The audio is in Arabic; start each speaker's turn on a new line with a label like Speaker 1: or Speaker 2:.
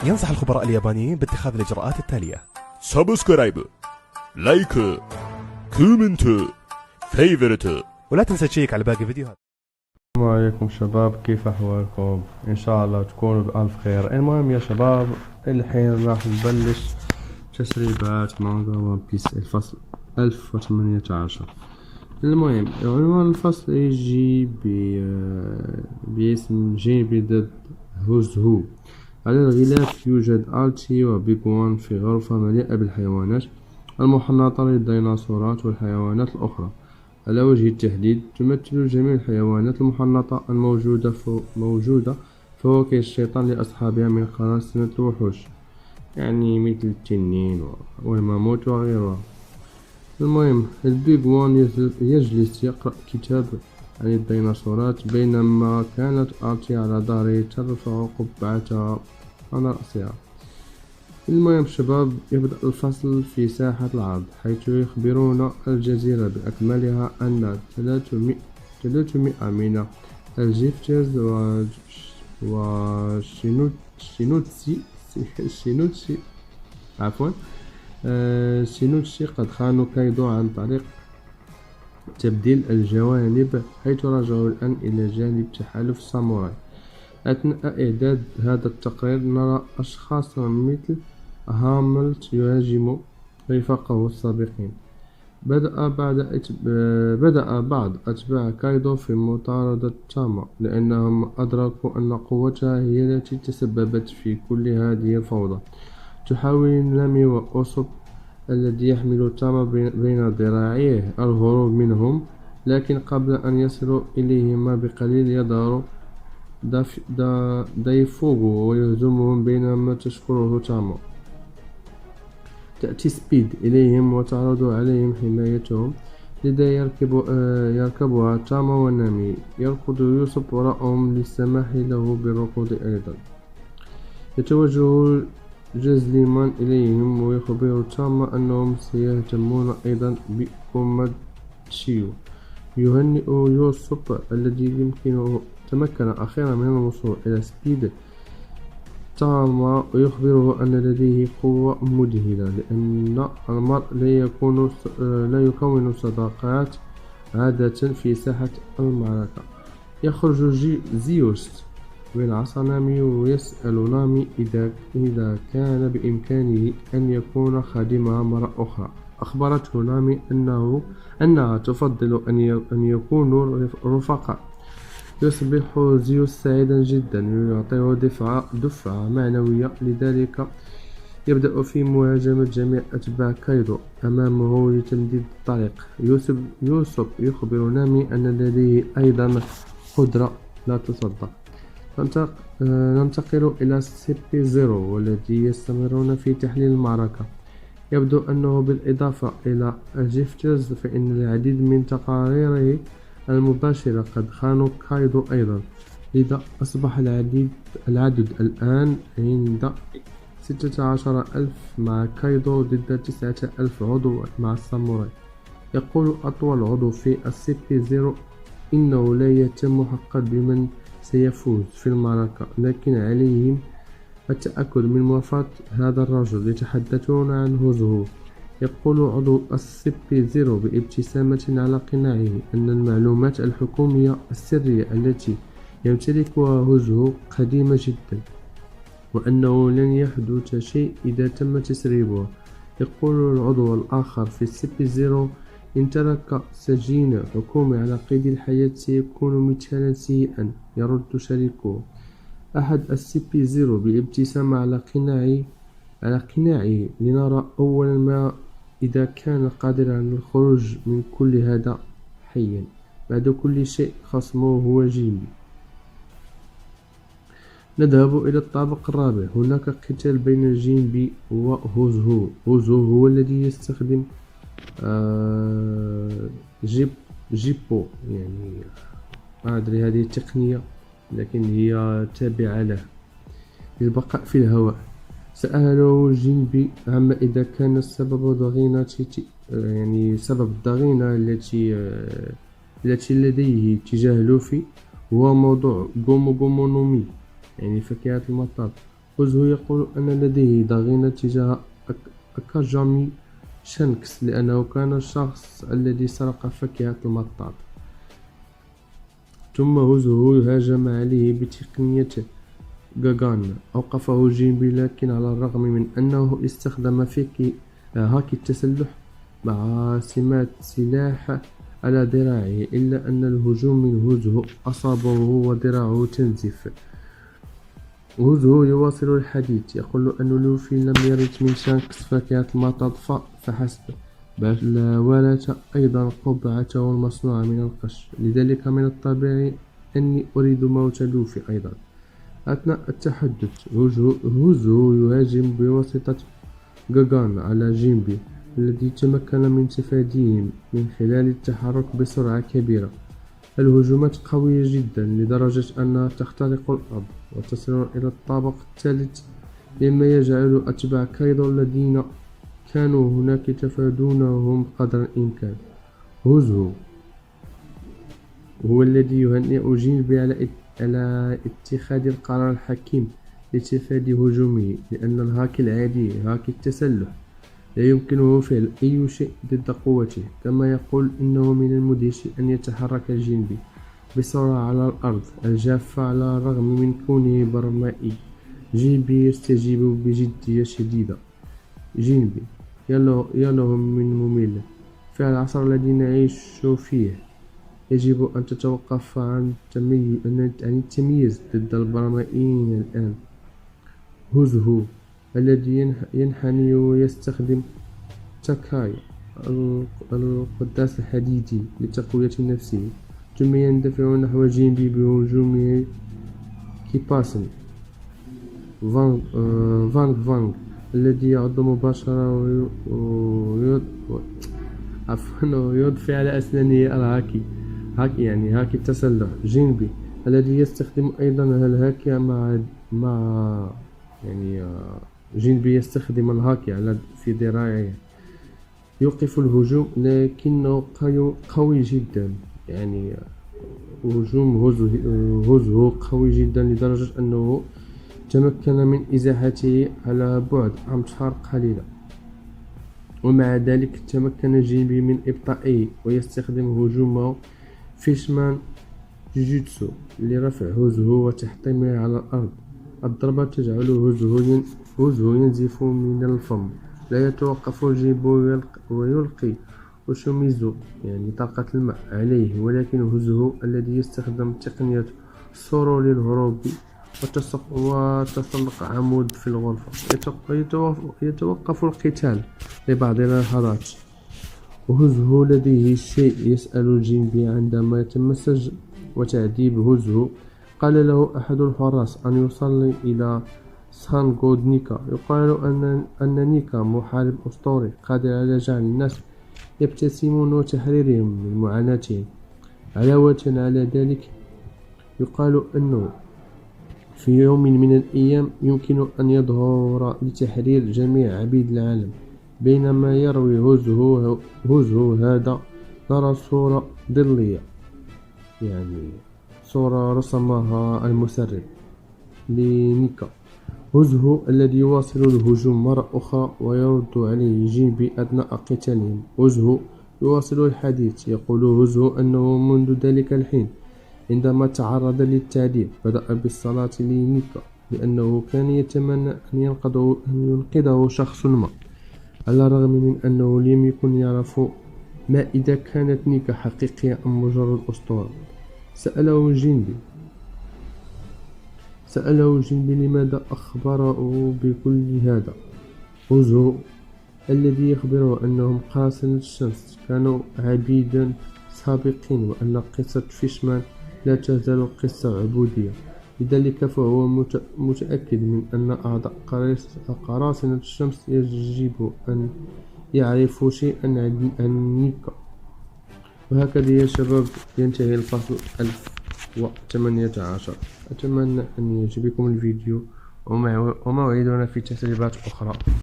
Speaker 1: ينصح الخبراء اليابانيين باتخاذ الإجراءات التالية:
Speaker 2: سبسكرايب، لايك، كومنت، فيفرت،
Speaker 1: ولا تنسى تشيك على باقي الفيديوهات.
Speaker 3: السلام عليكم شباب، كيف احوالكم؟ ان شاء الله تكونوا بألف خير. المهم يا شباب، الحين راح نبلش تسريبات مانجا ون بيس الفصل 1018. المهم عنوان الفصل يجي باسم جينبي ضد هوزهو. على الغلاف يوجد آلتي وبيج وان في غرفة مليئة بالحيوانات المحنطة للديناصورات والحيوانات الأخرى. على وجه التحديد تمثل جميع الحيوانات المحنطة موجودة فواكه الشيطان لأصحابها من قراصنة الوحوش، يعني مثل التنين والماموت وغيرها. المهم البيج وان يجلس يقرأ كتاب عن الديناصورات بينما كانت آلتي على ظهره ترفع قبعتها عن رأسها. المهم شباب، يبدأ الفصل في ساحة العرض حيث يخبرون الجزيرة بأكملها أن 300 من الجيفترز شينوتشي قد خانوا كايدو عن طريق تبديل الجوانب، حيث رجعوا الآن إلى جانب تحالف الساموراي. أثناء إعداد هذا التقرير نرى أشخاصا مثل هاملت يهاجم رفاقه السابقين. بدأ بعض أتباع كايدو في مطاردة تاما لأنهم أدركوا أن قوتها هي التي تسببت في كل هذه الفوضى. تحاول نامي وأوسوب الذي يحمل تاما بين ذراعيه الهروب منهم، لكن قبل أن يصلوا إليهما بقليل يظهر دايفوغو ويهزمهم بينما تشكره تاما. تأتي سبيد إليهم وتعرض عليهم حمايتهم، لذا يركبها تاما ونامي. يركض يوسف وراءهم للسماح له بالركض أيضا. يتوجه جازليمان إليهم ويخبر تاما أنهم سيهتمون أيضا بكوماتشيو. يهنئ يوسف الذي تمكن أخيرا من الوصول إلى سبيد تاما ويخبره أن لديه قوة مذهلة، لأن المرء لا يكون صداقات عادة في ساحة المعركة. يخرج زيوس من عصا نامي ويسأل نامي إذا كان بإمكانه أن يكون خادمها مرة أخرى. أخبرته نامي أنها تفضل أن يكونوا رفقاء. يصبح زيوس سعيدا جدا ويعطيه دفعة معنوية، لذلك يبدأ في مهاجمة جميع أتباع كايدو أمامه لتمديد الطريق. يوسف يخبر نامي أن لديه أيضا قدرة لا تصدق. ننتقل إلى سيبي زيرو والذي يستمرون في تحليل المعركة. يبدو أنه بالإضافة إلى الجيفترز فإن العديد من تقاريره المباشرة قد خانوا كايدو أيضا، لذا أصبح العدد الآن عند 16,000 مع كايدو ضد 9,000 عضو مع الساموراي. يقول أطول عضو في السيبي زيرو إنه لا يتم حقا بمن سيفوز في المعركة، لكن عليهم التأكد من موافاة هذا الرجل. يتحدثون عن هوزهو. يقول عضو السيبي زيرو بابتسامة على قناعه أن المعلومات الحكومية السرية التي يمتلكها هوزهو قديمة جدا، وأنه لن يحدث شيء إذا تم تسريبها. يقول العضو الآخر في السيبي زيرو: إن ترك سجين حكومي على قيد الحياة سيكون مثالا سيئا يرد شريكه. أحد السيبي زيرو بابتسامة على قناعه لنرى أولا ما إذا كان قادرا على الخروج من كل هذا حيا. بعد كل شيء خصمه هو جيمبي. نذهب إلى الطابق الرابع. هناك قتال بين جيمبي وهوزهو. هوزهو هو الذي يستخدم جيبو، يعني ما أدري هذه التقنية لكن هي تابعة له للبقاء في الهواء. سأله جينبي عما إذا كان سبب الضغينة التي لديه تجاه لوفي هو موضوع جومو نومي، يعني فاكهة المطاط. هوزهو يقول أن لديه ضغينة تجاه أكاجامي شانكس لأنه كان الشخص الذي سرق فاكهة المطاط. ثم هوزهو هاجم عليه بتقنية غاغان. أوقفه جينبي، لكن على الرغم من أنه استخدم هاكي التسلح مع سمات سلاح على ذراعه، إلا أن الهجوم من هوزهو أصابه وذراعه تنزف. هوزهو يواصل الحديث، يقول أن لوفي لم يرد من شانكس فاكهة المطاط فحسب، بل ورث أيضا قبعته المصنوعة من القش، لذلك من الطبيعي أني أريد موت لوفي أيضا. أثناء التحدث هوزهو يهاجم بواسطة غاغان على جينبي الذي تمكن من تفاديه من خلال التحرك بسرعة كبيرة. الهجومات قوية جدا لدرجة أنها تخترق الأرض وتصل إلى الطابق الثالث، مما يجعل أتباع كايدو الذين كانوا هناك يتفادونهم قدر الإمكان. هوزهو هو الذي يهنئ جينبي على اتخاذ القرار الحكيم لتفادي هجومه، لأن الهاكي العادي هاكي التسلح لا يمكنه فعل أي شيء ضد قوته. كما يقول إنه من المدهش أن يتحرك جينبي بسرعة على الأرض الجافة على الرغم من كونه برمائي. جينبي يستجيب بجدية شديدة. جينبي: يا له من ممل. في العصر الذي نعيش فيه يجب أن تتوقف عن التمييز ضد البرمائيين الآن. هوزهو الذي ينحني ويستخدم تاكاي القداس الحديدي لتقوية نفسه، ثم يندفع نحو جينبي بهجومه كيباسن فانغ الذي يعض مباشرة ويضفي على أسنانه الهاكي هاكي التسلح. جينبي الذي يستخدم أيضا الهاكي جينبي يستخدم الهاكي في ذراعه يوقف الهجوم، لكنه قوي جدا. هجوم هوزهو قوي جدا لدرجة أنه تمكن من إزاحته على بعد أمتار قليلة، ومع ذلك تمكن جينبي من إبطائه ويستخدم هجومه فيشمان جوجوتسو لرفع هوزهو وتحطيمه على الأرض. الضربة تجعل هوزهو ينزف من الفم. لا يتوقف جينبي ويلقي وشوميزو طاقة الماء عليه، ولكن هوزهو الذي يستخدم تقنية سورو للهروب وتسلق عمود في الغرفة. يتوقف القتال لبعض اللحظات، وهوزهو لديه شيء يسأل جينبي عندما يتمسج وتعذيب هوزهو. قال له أحد الحراس أن يصلي إلى سانغود نيكا. يقال أن نيكا محارب أسطوري قادر على جعل الناس يبتسمون وتحريرهم من معاناتهم. علاوة على ذلك يقال أنه في يوم من الأيام يمكن أن يظهر لتحرير جميع عبيد العالم. بينما يروي هوزهو هذا، نرى صورة ظلية صورة رسمها المسرب لنيكا. هوزهو الذي يواصل الهجوم مرة أخرى ويرد عليه جينبي أثناء قتالهم. هوزهو يواصل الحديث، يقول هوزهو أنه منذ ذلك الحين عندما تعرض للتعذيب بدأ بالصلاة لنيكا، لأنه كان يتمنى أن ينقذه شخص ما، على الرغم من أنه لم يكن يعرف ما إذا كانت نيكا حقيقية أم مجرد أسطورة. سأله جينبي لماذا أخبره بكل هذا. هوزهو الذي يخبره أنهم قراصنة الشمس كانوا عبيدا سابقين، وأن قصة فيشمان لا تزال قصة عبودية، لذلك فهو متأكد من أن أعضاء قراصنة الشمس يجب أن يعرفوا شيئا عن نيكا. وهكذا يا شباب ينتهي الفصل 1018. أتمنى أن يعجبكم الفيديو، وموعدنا في تسريبات أخرى.